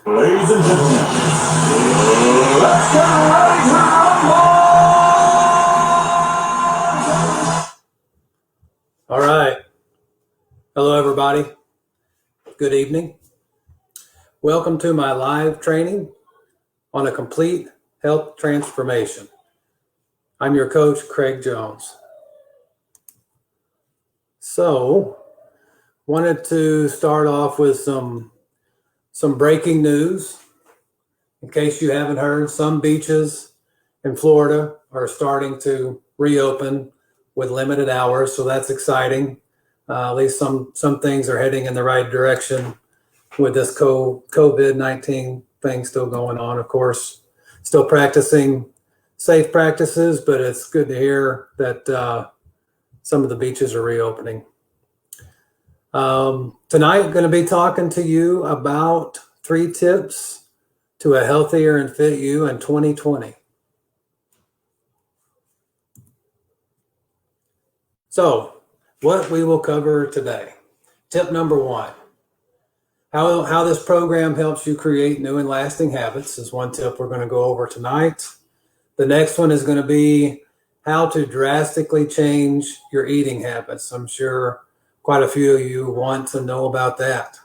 Ladies and gentlemen, let's get ready to rumble! All right. Hello, everybody. Good evening. Welcome to my live training on a complete health transformation. I'm your coach, Craig Jones. So, wanted to start off with some breaking news. In case you haven't heard, some beaches in Florida are starting to reopen with limited hours, so that's exciting. At least some things are heading in the right direction with this COVID-19 thing still going on. Of course, still practicing safe practices, but it's good to hear that some of the beaches are reopening. Tonight, I'm going to be talking to you about 3 tips to a healthier and fit you in 2020. So, what we will cover today. Tip number 1. How this program helps you create new and lasting habits is one tip we're going to go over tonight. The next one is going to be how to drastically change your eating habits. I'm sure quite a few of you want to know about that.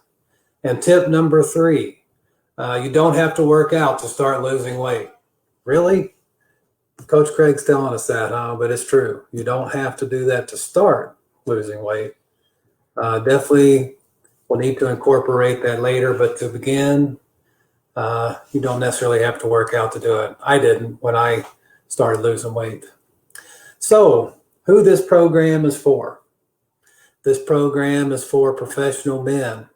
And tip number 3, you don't have to work out to start losing weight. Really? Coach Craig's telling us that, huh? But it's true. You don't have to do that to start losing weight. Definitely we'll need to incorporate that later, but to begin, you don't necessarily have to work out to do it. I didn't when I started losing weight. So, who this program is for? This program is for professional men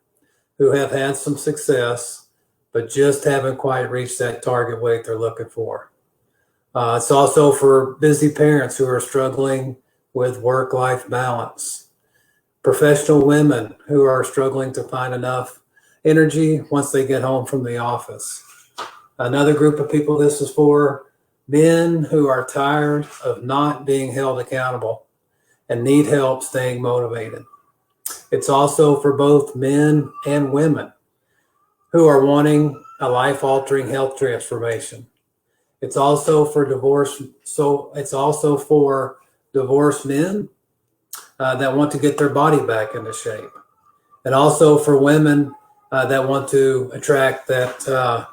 who have had some success, but just haven't quite reached that target weight they're looking for. It's also for busy parents who are struggling with work-life balance. Professional women who are struggling to find enough energy once they get home from the office. Another group of people this is for: men who are tired of not being held accountable and need help staying motivated. It's also for both men and women who are wanting a life-altering health transformation. It's also for divorced men that want to get their body back into shape, and also for women that want to attract the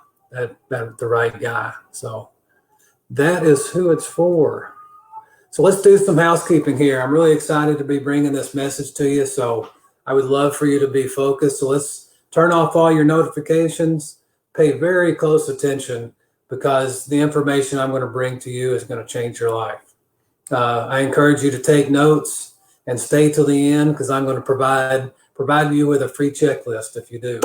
right guy. So that is who it's for. So let's do some housekeeping here. I'm really excited to be bringing this message to you. So I would love for you to be focused. So let's turn off all your notifications. Pay very close attention, because the information I'm going to bring to you is going to change your life. I encourage you to take notes and stay till the end, because I'm going to provide you with a free checklist if you do.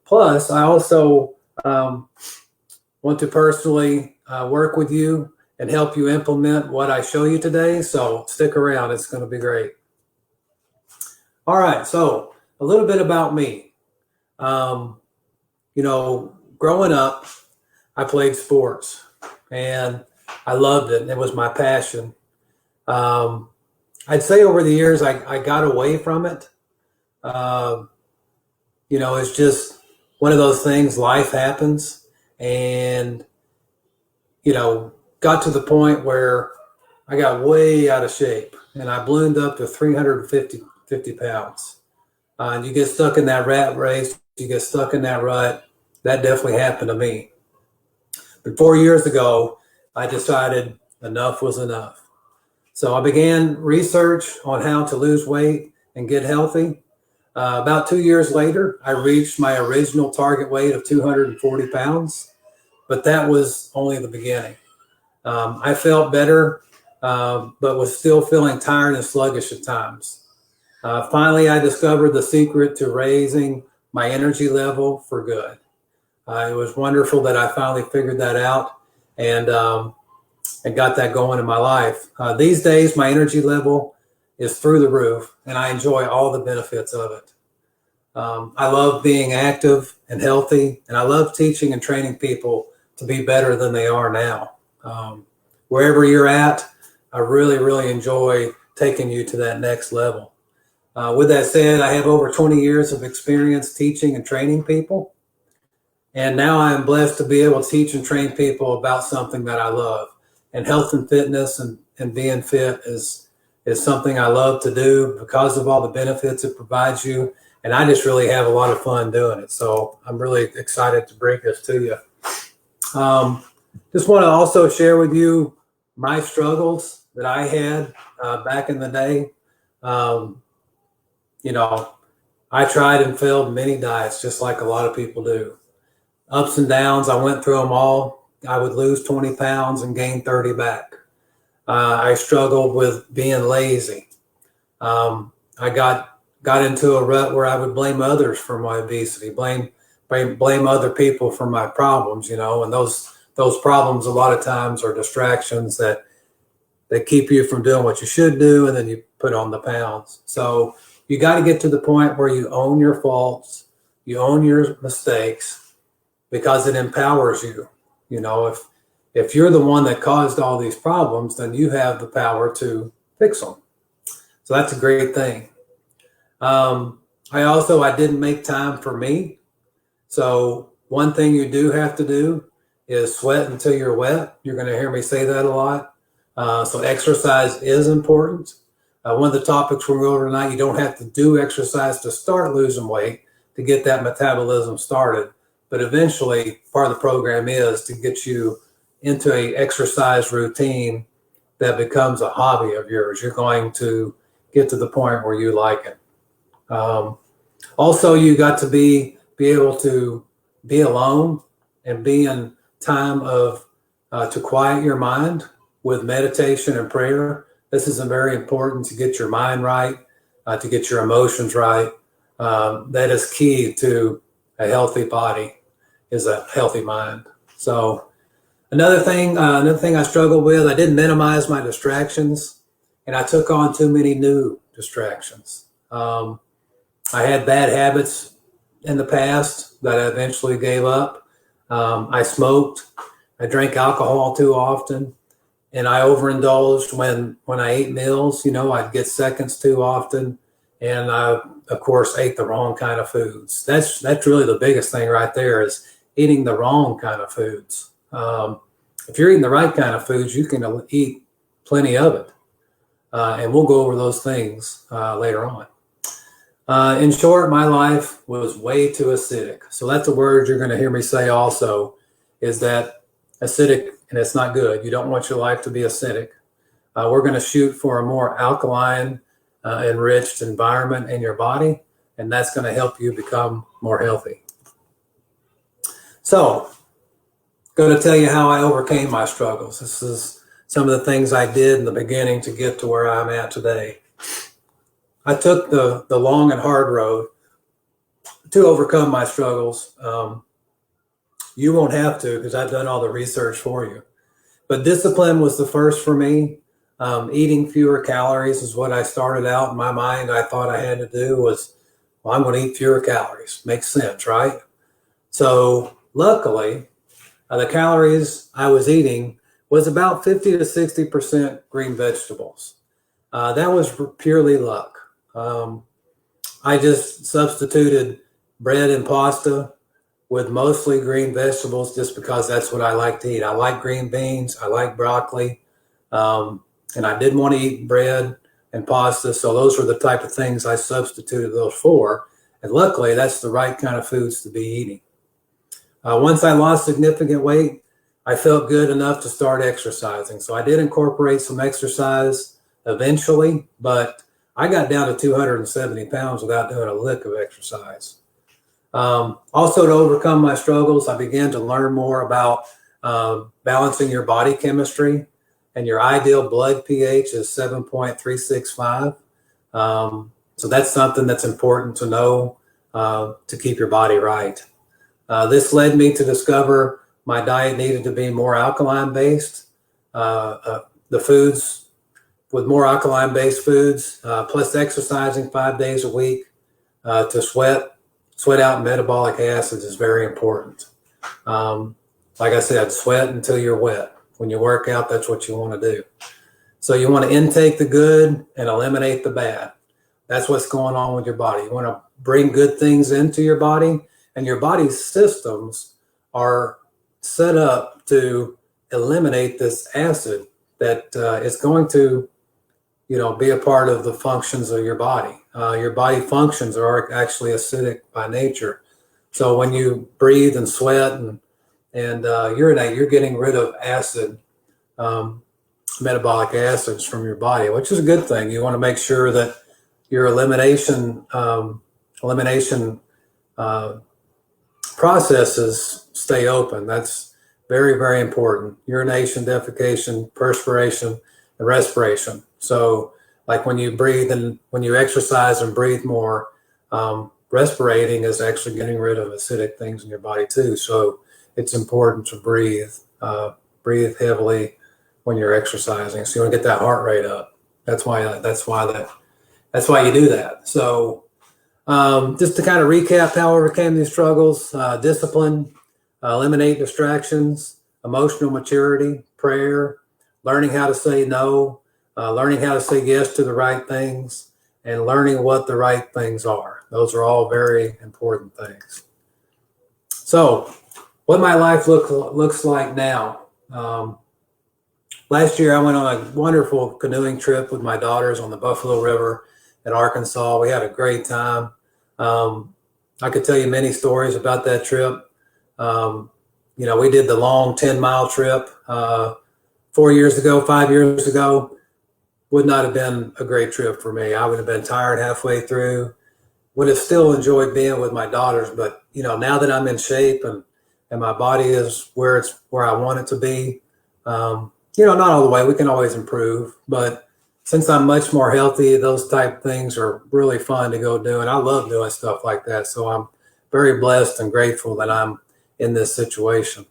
Plus, I also want to personally work with you and help you implement what I show you today. So stick around. It's going to be great. All right. So a little bit about me. Growing up, I played sports and I loved it. It was my passion. I'd say over the years, I got away from it. It's just one of those things, life happens, and, got to the point where I got way out of shape and I ballooned up to 350 pounds. And you get stuck in that rat race, you get stuck in that rut. That definitely happened to me. But 4 years ago, I decided enough was enough. So I began research on how to lose weight and get healthy. About 2 years later, I reached my original target weight of 240 pounds, but that was only the beginning. I felt better, but was still feeling tired and sluggish at times. Finally, I discovered the secret to raising my energy level for good. It was wonderful that I finally figured that out and got that going in my life. These days, my energy level is through the roof, and I enjoy all the benefits of it. I love being active and healthy, and I love teaching and training people to be better than they are now. Wherever you're at, I really, really enjoy taking you to that next level. With that said, I have over 20 years of experience teaching and training people. And now I am blessed to be able to teach and train people about something that I love. And health and fitness and being fit is something I love to do because of all the benefits it provides you. And I just really have a lot of fun doing it. So I'm really excited to bring this to you. Just want to also share with you my struggles that I had back in the day. I tried and failed many diets, just like a lot of people do. Ups and downs, I went through them all. I would lose 20 pounds and gain 30 back. I struggled with being lazy. I got into a rut where I would blame others for my obesity, blame other people for my problems, and those problems a lot of times are distractions that keep you from doing what you should do, and then you put on the pounds. So you got to get to the point where you own your faults, you own your mistakes, because it empowers you. If you're the one that caused all these problems, then you have the power to fix them. So that's a great thing. I didn't make time for me. So one thing you do have to do is sweat until you're wet. You're going to hear me say that a lot. So exercise is important. One of the topics we're going over tonight, you don't have to do exercise to start losing weight to get that metabolism started. But eventually, part of the program is to get you into a exercise routine that becomes a hobby of yours. You're going to get to the point where you like it. Also, you got to be able to be alone and be in time to quiet your mind with meditation and prayer. This is very important to get your mind right, to get your emotions right. That is key to a healthy body, is a healthy mind. So another thing I struggled with, I didn't minimize my distractions, and I took on too many new distractions. I had bad habits in the past that I eventually gave up. I smoked. I drank alcohol too often, and I overindulged when I ate meals. I'd get seconds too often, and I, of course, ate the wrong kind of foods. That's really the biggest thing right there, is eating the wrong kind of foods. If you're eating the right kind of foods, you can eat plenty of it, and we'll go over those things later on. In short, my life was way too acidic. So that's a word you're going to hear me say also, is that acidic, and it's not good. You don't want your life to be acidic. We're going to shoot for a more alkaline, enriched environment in your body, and that's going to help you become more healthy. So, going to tell you how I overcame my struggles. This is some of the things I did in the beginning to get to where I'm at today. I took the long and hard road to overcome my struggles. You won't have to, because I've done all the research for you. But discipline was the first for me. Eating fewer calories is what I started out in my mind. I thought I had to do was, well, I'm going to eat fewer calories. Makes sense, right? So luckily, the calories I was eating was about 50 to 60% green vegetables. That was purely luck. I just substituted bread and pasta with mostly green vegetables just because that's what I like to eat. I like green beans. I like broccoli. And I didn't want to eat bread and pasta. So those were the type of things I substituted those for. And luckily, that's the right kind of foods to be eating. Once I lost significant weight, I felt good enough to start exercising. So I did incorporate some exercise eventually, but I got down to 270 pounds without doing a lick of exercise. Also, to overcome my struggles, I began to learn more about balancing your body chemistry, and your ideal blood pH is 7.365. So that's something that's important to know to keep your body right. This led me to discover my diet needed to be more alkaline based. The foods with more alkaline based foods, plus exercising 5 days a week to sweat out metabolic acids is very important. Like I said, sweat until you're wet. When you work out, that's what you want to do. So you want to intake the good and eliminate the bad. That's what's going on with your body. You want to bring good things into your body, and your body's systems are set up to eliminate this acid that is going to, be a part of the functions of your body. Your body functions are actually acidic by nature. So when you breathe and sweat and urinate, you're getting rid of acid, metabolic acids from your body, which is a good thing. You want to make sure that your elimination processes stay open. That's very, very important. Urination, defecation, perspiration, and respiration. So like when you breathe and when you exercise and breathe more, respirating is actually getting rid of acidic things in your body too. So it's important to breathe heavily when you're exercising. So you want to get that heart rate up. That's why you do that. So just to kind of recap how I overcame these struggles: discipline, eliminate distractions, emotional maturity, prayer, learning how to say no, learning how to say yes to the right things, and learning what the right things are. Those are all very important things. So what my life looks like now. Last year, I went on a wonderful canoeing trip with my daughters on the Buffalo River in Arkansas. We had a great time. I could tell you many stories about that trip. We did the long 10-mile trip 4 years ago, 5 years ago. Would not have been a great trip for me. I would have been tired halfway through. Would have still enjoyed being with my daughters, but now that I'm in shape and my body is where I want it to be, not all the way. We can always improve, but since I'm much more healthy, those type things are really fun to go do, and I love doing stuff like that. So I'm very blessed and grateful that I'm in this situation.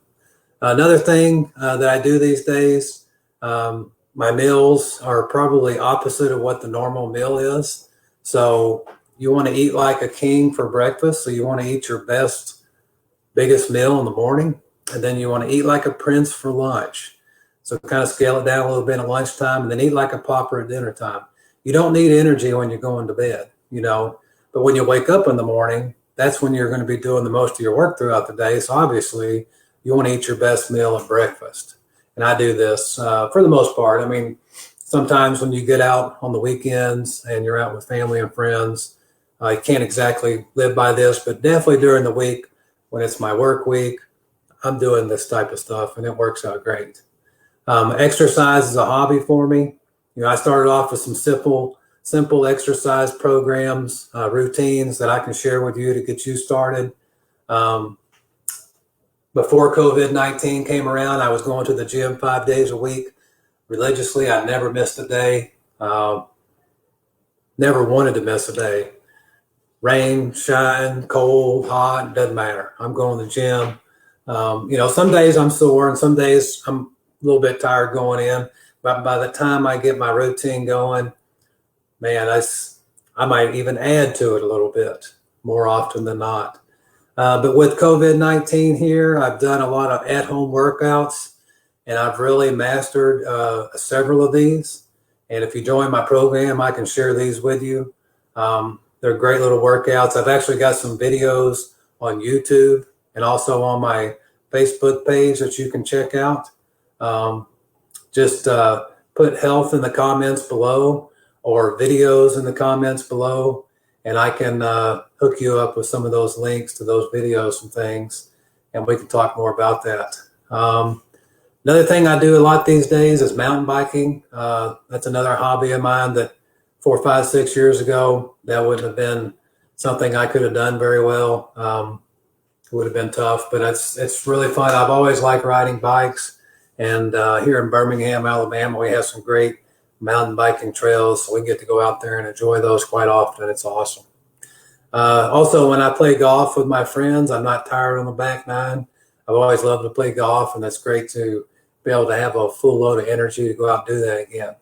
Another thing that I do these days, my meals are probably opposite of what the normal meal is. So you want to eat like a king for breakfast. So you want to eat your biggest meal in the morning, and then you want to eat like a prince for lunch. So kind of scale it down a little bit at lunchtime, and then eat like a pauper at dinner time. You don't need energy when you're going to bed, but when you wake up in the morning, that's when you're going to be doing the most of your work throughout the day. So obviously you want to eat your best meal at breakfast. And I do this for the most part. I mean, sometimes when you get out on the weekends and you're out with family and friends, you can't exactly live by this, but definitely during the week when it's my work week, I'm doing this type of stuff and it works out great. Exercise is a hobby for me. I started off with some simple exercise programs, routines that I can share with you to get you started. Before COVID-19 came around, I was going to the gym 5 days a week religiously. I never missed a day. Never wanted to miss a day. Rain, shine, cold, hot, doesn't matter. I'm going to the gym. Some days I'm sore and some days I'm a little bit tired going in. But by the time I get my routine going, man, I might even add to it a little bit more often than not. But with COVID-19 here, I've done a lot of at-home workouts, and I've really mastered several of these. And if you join my program, I can share these with you. They're great little workouts. I've actually got some videos on YouTube and also on my Facebook page that you can check out. Just put health in the comments below or videos in the comments below, and I can hook you up with some of those links to those videos and things, and we can talk more about that. Another thing I do a lot these days is mountain biking. That's another hobby of mine that 4, 5, 6 years ago, that wouldn't have been something I could have done very well. It would have been tough, but it's really fun. I've always liked riding bikes, and here in Birmingham, Alabama, we have some great mountain biking trails, so we get to go out there and enjoy those quite often. It's awesome. Also, when I play golf with my friends, I'm not tired on the back nine. I've always loved to play golf, and it's great to be able to have a full load of energy to go out and do that again.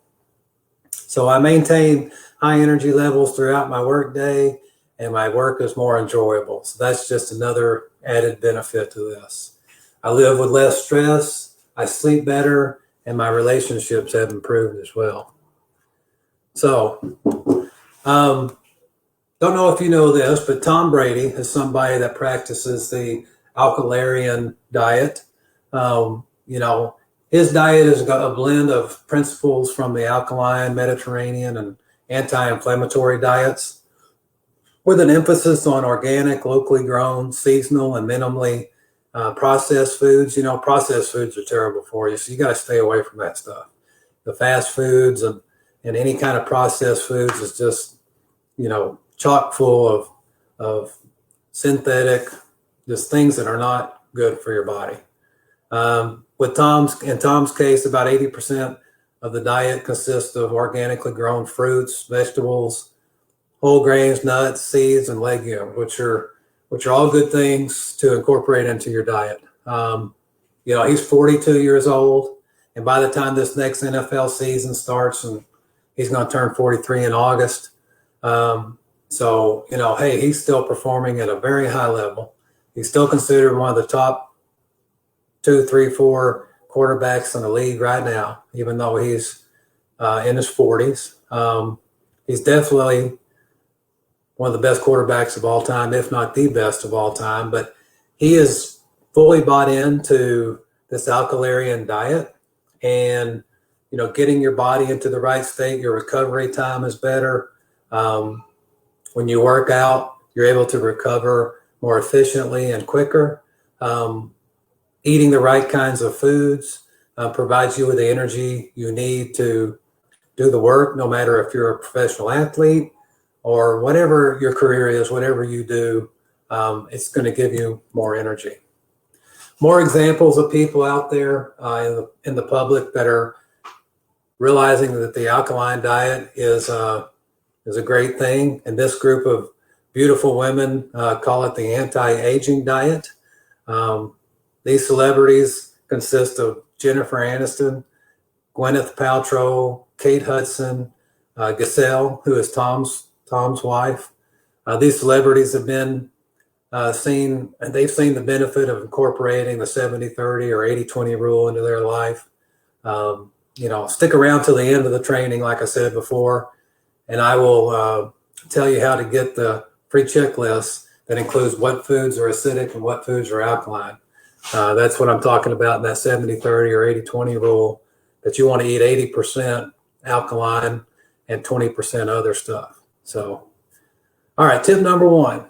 So I maintain high energy levels throughout my work day, and my work is more enjoyable. So that's just another added benefit to this. I live with less stress, I sleep better, and my relationships have improved as well. So, don't know if you know this, but Tom Brady is somebody that practices the Alkalarian diet. His diet is a blend of principles from the alkaline, Mediterranean, and anti-inflammatory diets, with an emphasis on organic, locally grown, seasonal, and minimally processed foods. Processed foods are terrible for you, so you got to stay away from that stuff. The fast foods and any kind of processed foods is just, chock full of synthetic, just things that are not good for your body. In Tom's case, about 80% of the diet consists of organically grown fruits, vegetables, whole grains, nuts, seeds, and legumes, which are all good things to incorporate into your diet. He's 42 years old, and by the time this next NFL season starts, and he's going to turn 43 in August, hey, he's still performing at a very high level. He's still considered one of the top 2, 3, 4 quarterbacks in the league right now, even though he's in his 40s. He's definitely one of the best quarterbacks of all time, if not the best of all time. But he is fully bought into this Alkalarian diet, and getting your body into the right state. Your recovery time is better. When you work out, you're able to recover more efficiently and quicker. Eating the right kinds of foods provides you with the energy you need to do the work, no matter if you're a professional athlete or whatever your career is, whatever you do, it's going to give you more energy. More examples of people out there in the public that are realizing that the alkaline diet is a great thing. And this group of beautiful women call it the anti-aging diet. These celebrities consist of Jennifer Aniston, Gwyneth Paltrow, Kate Hudson, Giselle, who is Tom's wife. These celebrities have been they've seen the benefit of incorporating the 70-30 or 80-20 rule into their life. Stick around till the end of the training, like I said before, and I will tell you how to get the free checklist that includes what foods are acidic and what foods are alkaline. That's what I'm talking about in that 70-30 or 80-20 rule, that you want to eat 80% alkaline and 20% other stuff. So, all right, tip number 1,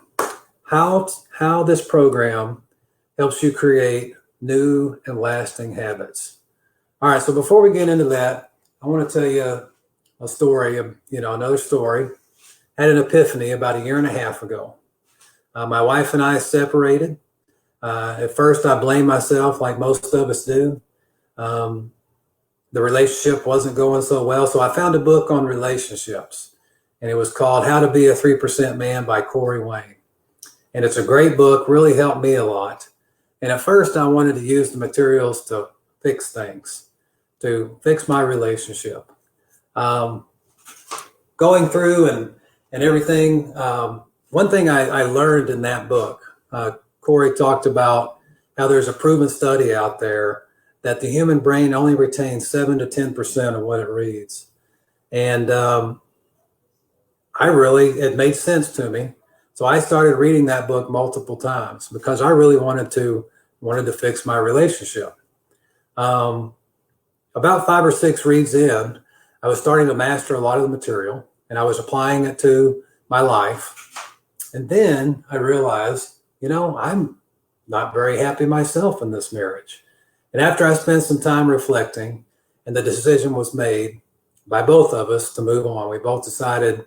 how this program helps you create new and lasting habits. All right, so before we get into that, I want to tell you a story, another story. I had an epiphany about 1.5 years ago. My wife and I separated. At first, I blamed myself, like most of us do. The relationship wasn't going so well, so I found a book on relationships, and it was called How to Be a 3% Man by Corey Wayne. And it's a great book, really helped me a lot. And at first, I wanted to use the materials to fix things, to fix my relationship. Going through and everything, one thing I learned in that book, Corey talked about how there's a proven study out there that the human brain only retains 7 to 10% of what it reads. And it made sense to me. So I started reading that book multiple times because I really wanted to fix my relationship. About 5 or 6 reads in, I was starting to master a lot of the material, and I was applying it to my life. And then I realized, I'm not very happy myself in this marriage. And after I spent some time reflecting, and the decision was made by both of us to move on, we both decided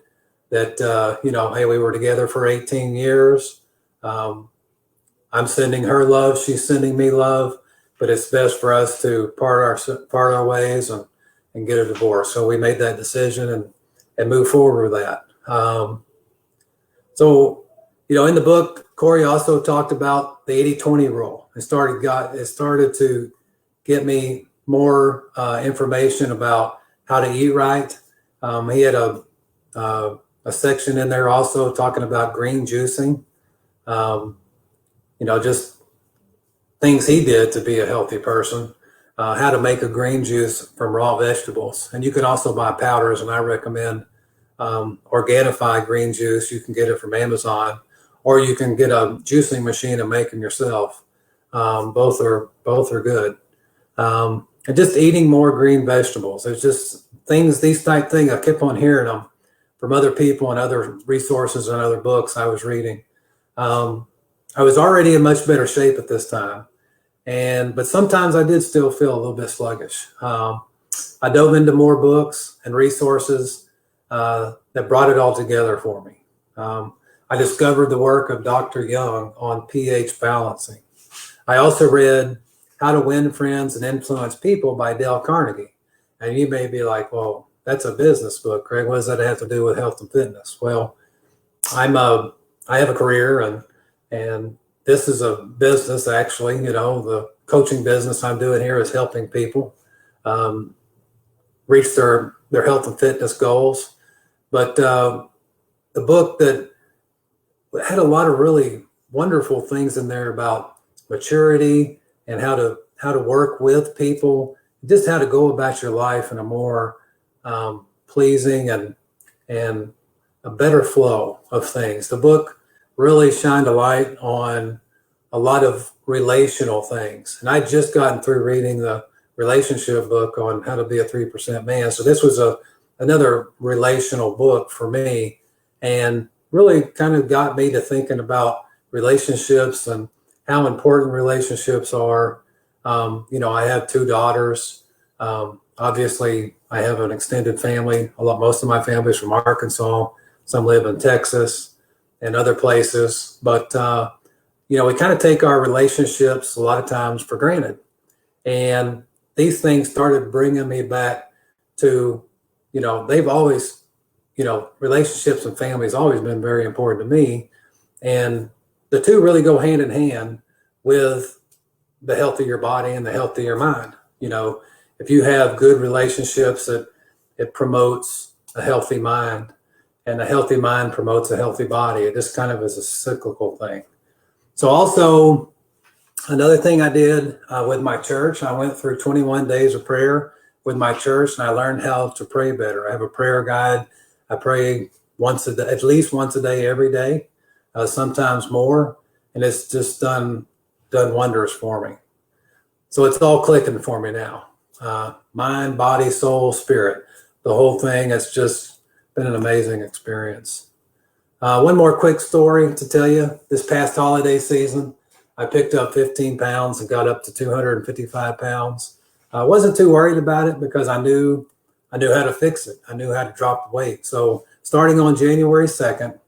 that, hey, we were together for 18 years. I'm sending her love, she's sending me love, but it's best for us to part our ways and get a divorce. So we made that decision and move forward with that. In the book, Corey also talked about the 80-20 rule. It started to get me more information about how to eat right. He had a section in there also talking about green juicing. Just things he did to be a healthy person. How to make a green juice from raw vegetables. And you can also buy powders, and I recommend Organifi green juice. You can get it from Amazon, or you can get a juicing machine and make them yourself. Both are good. And just eating more green vegetables. There's just these type things. I kept on hearing them from other people and other resources and other books I was reading. I was already in much better shape at this time, but sometimes I did still feel a little bit sluggish. I dove into more books and resources that brought it all together for me. I discovered the work of Dr. Young on pH balancing. I also read How to Win Friends and Influence People by Dale Carnegie. And you may be like, well, that's a business book, Craig. What does that have to do with health and fitness? Well, I have a career, and this is a business, actually. The coaching business I'm doing here is helping people reach their health and fitness goals. But the book that had a lot of really wonderful things in there about maturity and how to work with people, just how to go about your life in a more pleasing and a better flow of things. The book really shined a light on a lot of relational things. And I'd just gotten through reading the relationship book on how to be a 3% man. So this was another relational book for me, and really kind of got me to thinking about relationships and how important relationships are. I have 2 daughters. Obviously, I have an extended family. Most of my family's from Arkansas. Some live in Texas and other places. But, we kind of take our relationships a lot of times for granted. And these things started bringing me back to, they've always, relationships and families always been very important to me. And the two really go hand in hand with the health of your body and the health of your mind. If you have good relationships, it promotes a healthy mind, and a healthy mind promotes a healthy body. It just kind of is a cyclical thing. So also, another thing I did with my church, I went through 21 days of prayer with my church, and I learned how to pray better. I have a prayer guide. I pray once a day, at least once a day, every day, sometimes more, and it's just done wonders for me. So it's all clicking for me now. Mind, body, soul, spirit, the whole thing. It's just been an amazing experience. One more quick story to tell you. This past holiday season, I picked up 15 pounds and got up to 255 pounds. I wasn't too worried about it because I knew how to fix it. I knew how to drop the weight. So starting on January 2nd,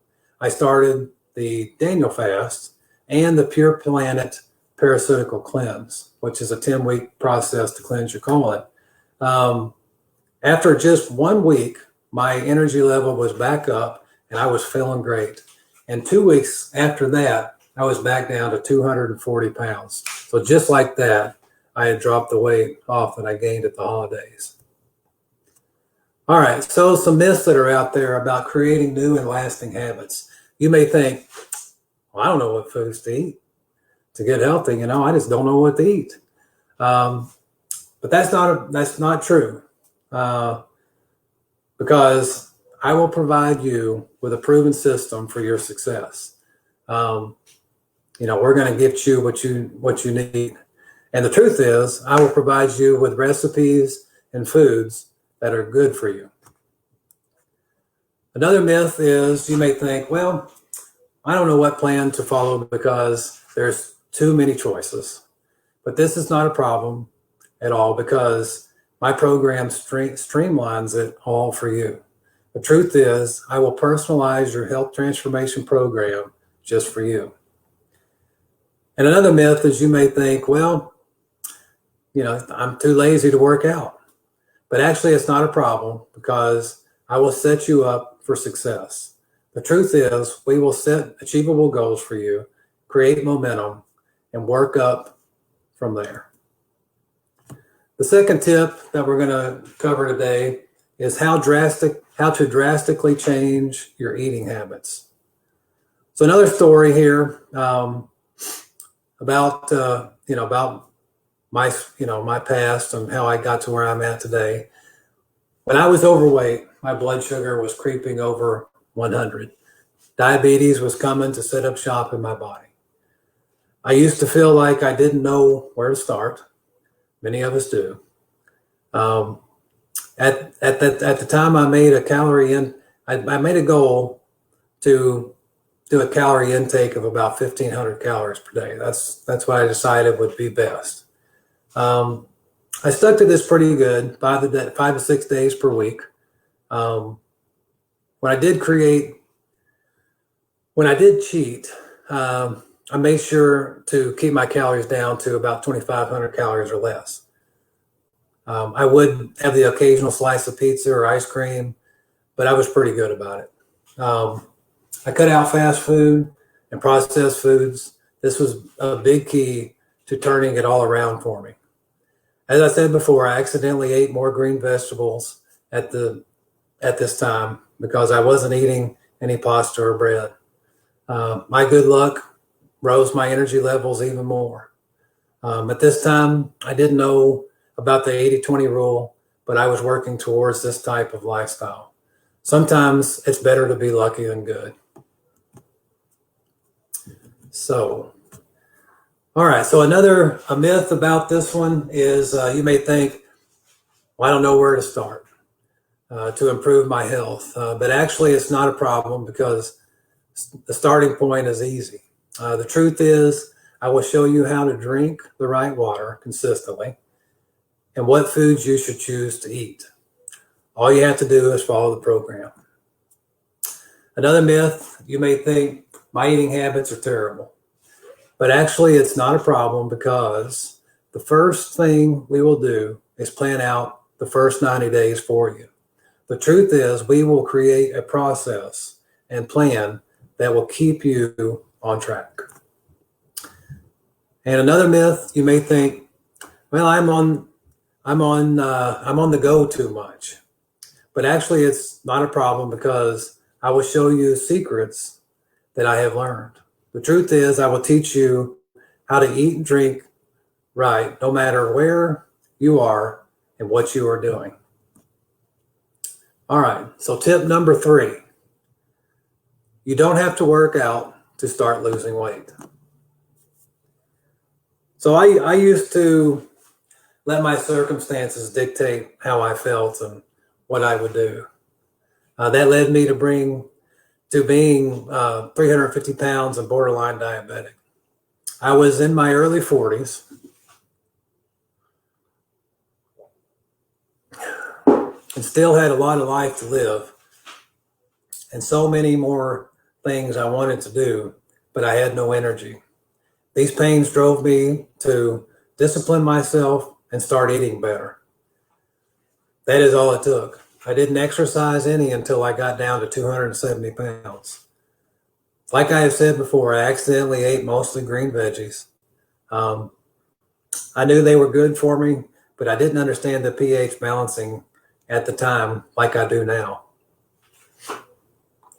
I started the Daniel fast and the Pure Planet Parasitical Cleanse, which is a 10-week process to cleanse your colon. After just 1 week, my energy level was back up and I was feeling great. And 2 weeks after that, I was back down to 240 pounds. So just like that, I had dropped the weight off that I gained at the holidays. All right, so some myths that are out there about creating new and lasting habits. You may think, well, I don't know what foods to eat to get healthy. I just don't know what to eat. But that's not true. Because I will provide you with a proven system for your success. We're going to get you what you need. And the truth is, I will provide you with recipes and foods that are good for you. Another myth is you may think, well, I don't know what plan to follow because there's too many choices. But this is not a problem at all because my program streamlines it all for you. The truth is, I will personalize your health transformation program just for you. And another myth is you may think, well, I'm too lazy to work out. But actually, it's not a problem because I will set you up for success. The truth is, we will set achievable goals for you, create momentum, and work up from there. The second tip that we're going to cover today is how to drastically change your eating habits. So another story here about my past and how I got to where I'm at today. When I was overweight, my blood sugar was creeping over 100. Diabetes was coming to set up shop in my body. I used to feel like I didn't know where to start. Many of us do. Um, at the time, I made a I made a goal to do a calorie intake of about 1,500 calories per day. That's what I decided would be best. I stuck to this pretty good, 5 to 6 days per week. Um, when I did cheat, I made sure to keep my calories down to about 2,500 calories or less. I would have the occasional slice of pizza or ice cream, but I was pretty good about it. I cut out fast food and processed foods. This was a big key to turning it all around for me. As I said before, I accidentally ate more green vegetables at this time because I wasn't eating any pasta or bread. My good luck rose my energy levels even more. At this time, I didn't know about the 80-20 rule, but I was working towards this type of lifestyle. Sometimes it's better to be lucky than good. So, all right. So a myth about this one is you may think, well, I don't know where to start to improve my health. But actually, it's not a problem because the starting point is easy. The truth is, I will show you how to drink the right water consistently and what foods you should choose to eat. All you have to do is follow the program. Another myth, you may think my eating habits are terrible, but actually it's not a problem because the first thing we will do is plan out the first 90 days for you. The truth is we will create a process and plan that will keep you on track. And another myth, you may think, well, I'm on the go too much. But actually it's not a problem because I will show you secrets that I have learned. The truth is I will teach you how to eat and drink right, no matter where you are and what you are doing. All right, so tip number 3. You don't have to work out to start losing weight. So I used to let my circumstances dictate how I felt and what I would do. That led me to being 350 pounds and borderline diabetic. I was in my early 40s and still had a lot of life to live and so many more things I wanted to do, but I had no energy. These pains drove me to discipline myself and start eating better. That is all it took. I didn't exercise any until I got down to 270 pounds. Like I have said before, I accidentally ate mostly green veggies. I knew they were good for me, but I didn't understand the pH balancing at the time like I do now.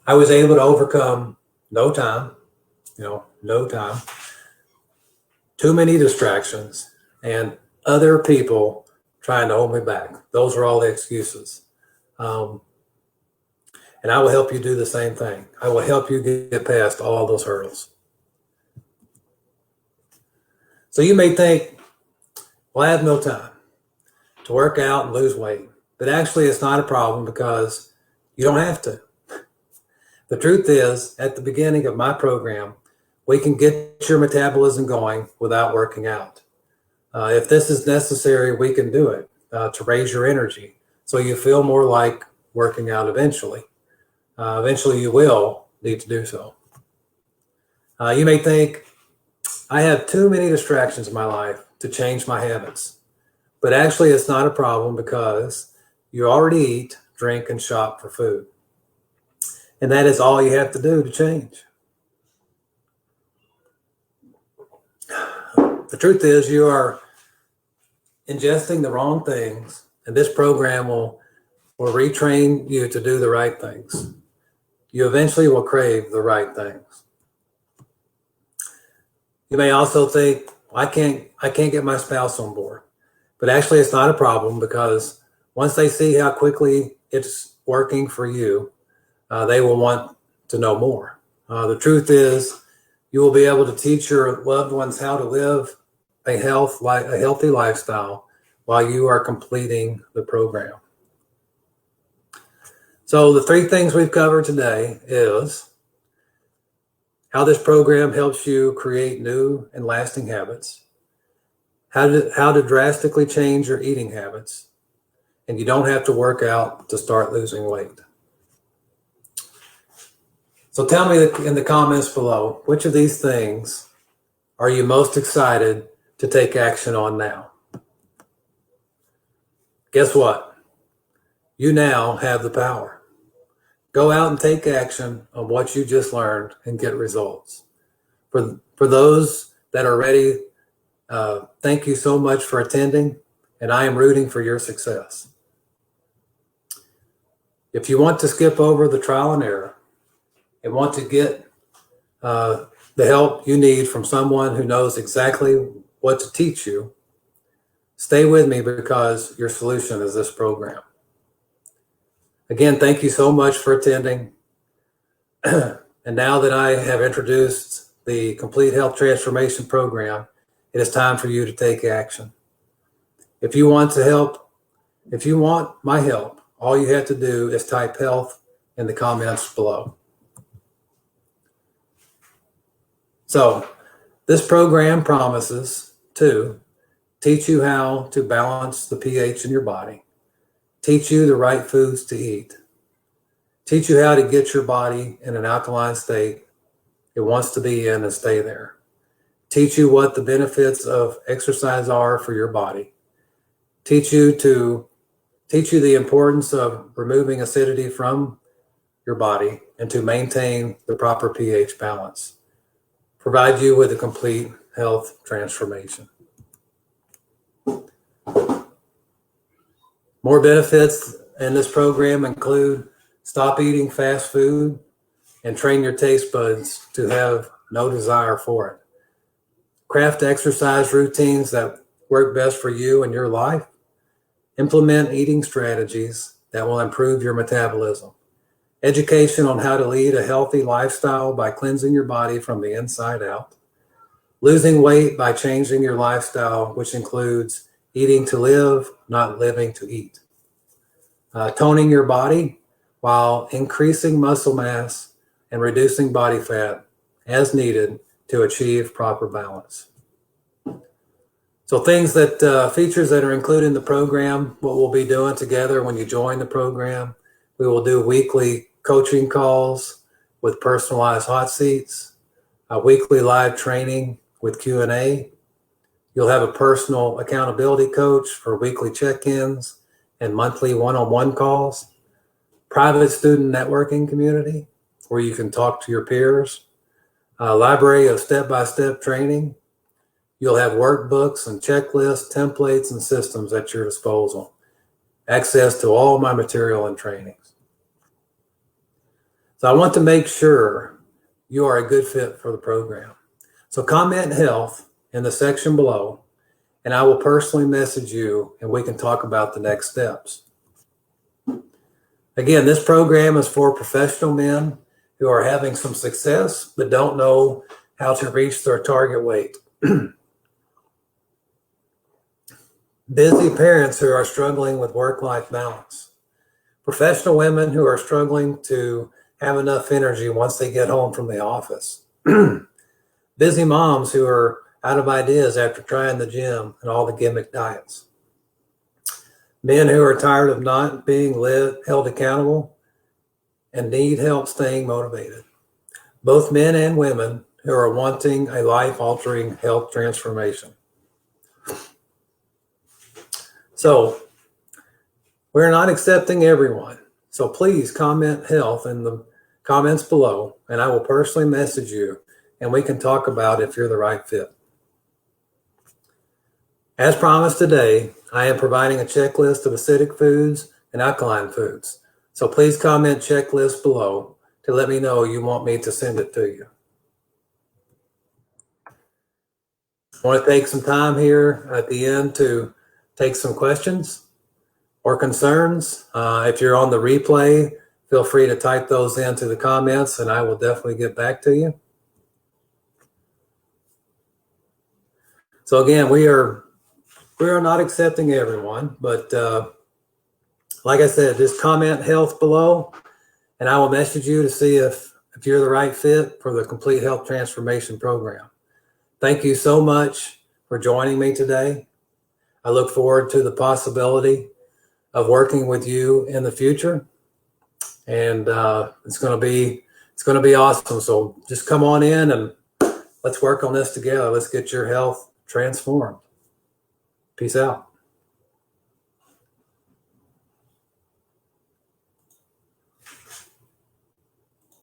I was able to overcome no time, too many distractions, and other people trying to hold me back. Those were all the excuses. And I will help you do the same thing. I will help you get past all those hurdles. So you may think, well, I have no time to work out and lose weight. But actually, it's not a problem because you don't have to. The truth is, at the beginning of my program, we can get your metabolism going without working out. If this is necessary, we can do it to raise your energy so you feel more like working out eventually. Eventually, you will need to do so. You may think, I have too many distractions in my life to change my habits. But actually, it's not a problem because you already eat, drink, and shop for food. And that is all you have to do to change. The truth is you are ingesting the wrong things, and this program will retrain you to do the right things. You eventually will crave the right things. You may also think, I can't get my spouse on board. But actually it's not a problem because once they see how quickly it's working for you, they will want to know more. The truth is, you will be able to teach your loved ones how to live a healthy lifestyle while you are completing the program. So the three things we've covered today is how this program helps you create new and lasting habits, how to drastically change your eating habits, and you don't have to work out to start losing weight. So tell me in the comments below, which of these things are you most excited to take action on now? Guess what? You now have the power. Go out and take action on what you just learned and get results. For those that are ready, thank you so much for attending, and I am rooting for your success. If you want to skip over the trial and error and want to get the help you need from someone who knows exactly what to teach you, stay with me because your solution is this program. Again, thank you so much for attending. And now that I have introduced the Complete Health Transformation Program, it is time for you to take action. If you want my help, all you have to do is type health in the comments below. So this program promises to teach you how to balance the pH in your body, teach you the right foods to eat, teach you how to get your body in an alkaline state it wants to be in and stay there, teach you what the benefits of exercise are for your body, teach you the importance of removing acidity from your body and to maintain the proper pH balance, provide you with a complete health transformation. More benefits in this program include stop eating fast food and train your taste buds to have no desire for it. Craft exercise routines that work best for you and your life. Implement eating strategies that will improve your metabolism. Education on how to lead a healthy lifestyle by cleansing your body from the inside out. Losing weight by changing your lifestyle, which includes eating to live, not living to eat. Toning your body while increasing muscle mass and reducing body fat as needed to achieve proper balance. So features that are included in the program, what we'll be doing together when you join the program, we will do weekly coaching calls with personalized hot seats, a weekly live training with Q&A. You'll have a personal accountability coach for weekly check-ins and monthly one-on-one calls, private student networking community where you can talk to your peers, a library of step-by-step training. You'll have workbooks and checklists, templates, and systems at your disposal, access to all my material and trainings. So I want to make sure you are a good fit for the program. So comment health in the section below, and I will personally message you and we can talk about the next steps. Again, this program is for professional men who are having some success but don't know how to reach their target weight. Busy parents who are struggling with work-life balance. Professional women who are struggling to have enough energy once they get home from the office. Busy moms who are out of ideas after trying the gym and all the gimmick diets. Men who are tired of not being held accountable and need help staying motivated. Both men and women who are wanting a life-altering health transformation. So we're not accepting everyone. So please comment health in the comments below, and I will personally message you and we can talk about if you're the right fit. As promised today, I am providing a checklist of acidic foods and alkaline foods. So please comment checklist below to let me know you want me to send it to you. I want to take some time here at the end to take some questions or concerns. If you're on the replay, feel free to type those into the comments and I will definitely get back to you. So again, we are not accepting everyone, but like I said, just comment health below and I will message you to see if you're the right fit for the Complete Health Transformation Program. Thank you so much for joining me today. I look forward to the possibility of working with you in the future, and it's going to be awesome. So just come on in and let's work on this together. Let's get your health transformed. Peace out.